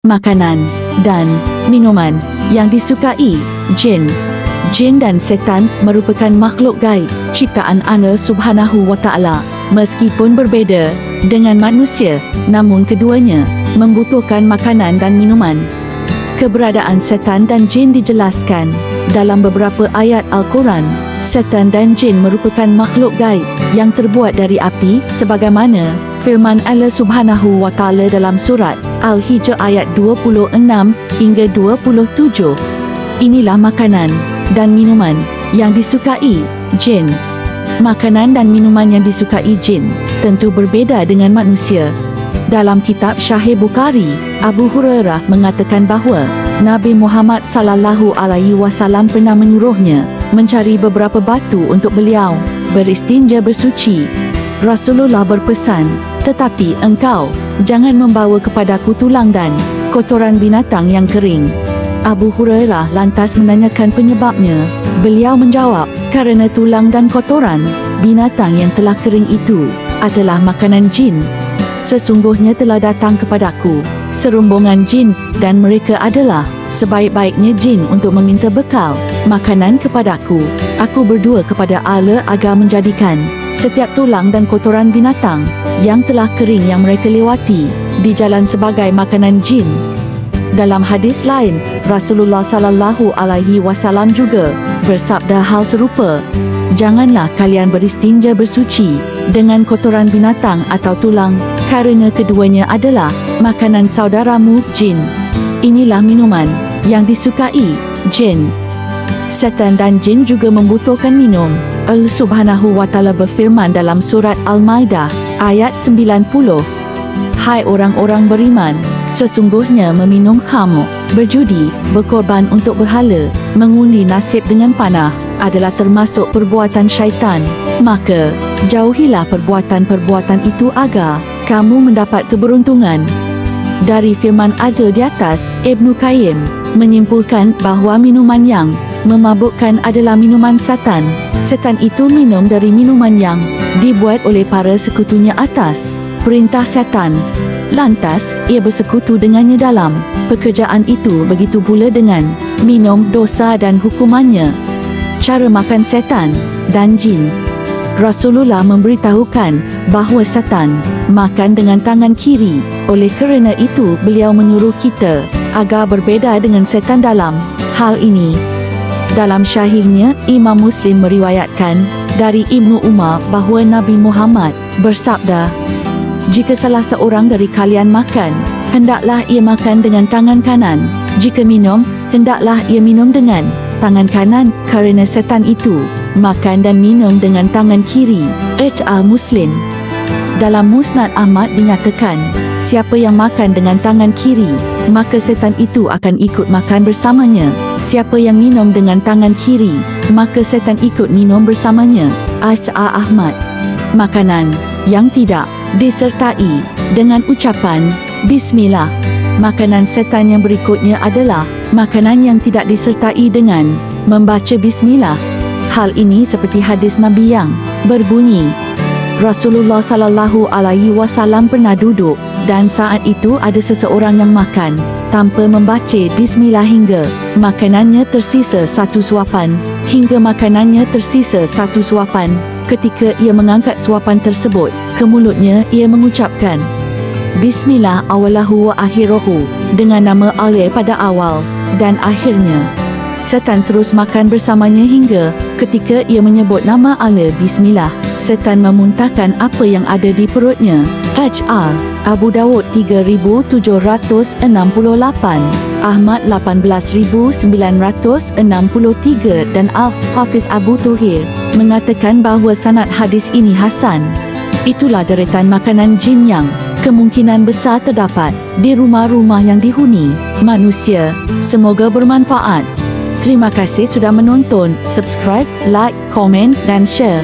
makanan, dan minuman yang disukai jin. Jin dan setan merupakan makhluk gaib ciptaan Allah Subhanahu wa Ta'ala. Meskipun berbeza dengan manusia, namun keduanya membutuhkan makanan dan minuman. Keberadaan setan dan jin dijelaskan dalam beberapa ayat Al-Quran. Setan dan jin merupakan makhluk gaib yang terbuat dari api sebagaimana firman Allah Subhanahu wa Ta'ala dalam surat Al-Hijr ayat 26 hingga 27. Inilah makanan dan minuman yang disukai jin. Makanan dan minuman yang disukai jin tentu berbeza dengan manusia. Dalam kitab Sahih Bukhari, Abu Hurairah mengatakan bahawa Nabi Muhammad sallallahu alaihi wasallam pernah menyuruhnya mencari beberapa batu untuk beliau beristinja bersuci. Rasulullah berpesan, "Tetapi engkau jangan membawa kepadaku tulang dan kotoran binatang yang kering." Abu Hurairah lantas menanyakan penyebabnya. Beliau menjawab, "Karena tulang dan kotoran binatang yang telah kering itu adalah makanan jin. Sesungguhnya telah datang kepadaku serombongan jin dan mereka adalah sebaik-baiknya jin untuk meminta bekal makanan kepadaku. Aku berdoa kepada Allah agar menjadikan setiap tulang dan kotoran binatang yang telah kering yang mereka lewati di jalan sebagai makanan jin." Dalam hadis lain, Rasulullah sallallahu alaihi wasallam juga bersabda hal serupa, "Janganlah kalian beristinja bersuci dengan kotoran binatang atau tulang, kerana keduanya adalah makanan saudaramu jin." Inilah minuman yang disukai jin. Setan dan jin juga membutuhkan minum. Allah Subhanahu wa Ta'ala berfirman dalam surat Al-Maidah ayat 90, "Hai orang-orang beriman, sesungguhnya meminum khamr, berjudi, berkorban untuk berhala, mengundi nasib dengan panah adalah termasuk perbuatan syaitan. Maka jauhilah perbuatan-perbuatan itu agar kamu mendapat keberuntungan." Dari firman ada di atas, Ibnu Qayyim menyimpulkan bahawa minuman yang memabukkan adalah minuman setan. Setan itu minum dari minuman yang dibuat oleh para sekutunya atas perintah setan. Lantas, ia bersekutu dengannya dalam pekerjaan itu. Begitu pula dengan minum, dosa dan hukumannya. Cara makan setan dan jin. Rasulullah memberitahukan bahawa setan makan dengan tangan kiri. Oleh kerana itu, beliau menyuruh kita agar berbeza dengan setan dalam hal ini. Dalam syahihnya, Imam Muslim meriwayatkan dari Ibnu Umar bahawa Nabi Muhammad bersabda, "Jika salah seorang dari kalian makan, hendaklah ia makan dengan tangan kanan. Jika minum, hendaklah ia minum dengan tangan kanan, kerana setan itu makan dan minum dengan tangan kiri." Muslim. Dalam Musnad Ahmad dinyatakan, siapa yang makan dengan tangan kiri, maka setan itu akan ikut makan bersamanya. Siapa yang minum dengan tangan kiri, maka setan ikut minum bersamanya. Ahmad. Makanan yang tidak disertai dengan ucapan Bismillah. Makanan setan yang berikutnya adalah makanan yang tidak disertai dengan membaca Bismillah. Hal ini seperti hadis Nabi yang berbunyi, Rasulullah sallallahu alaihi wasallam pernah duduk dan saat itu ada seseorang yang makan tanpa membaca Bismillah hingga makanannya tersisa satu suapan. Ketika ia mengangkat suapan tersebut ke mulutnya, ia mengucapkan Bismillah awalahu wa akhiruhu, dengan nama Allah pada awal dan akhirnya. Setan terus makan bersamanya hingga ketika ia menyebut nama Allah Bismillah, setan memuntahkan apa yang ada di perutnya. Abu Dawud 3768, Ahmad 18963 dan Al-Hafiz Abu Tuhir mengatakan bahawa sanad hadis ini hasan. Itulah deretan makanan jin yang kemungkinan besar terdapat di rumah-rumah yang dihuni manusia. Semoga bermanfaat. Terima kasih sudah menonton. Subscribe, like, komen dan share.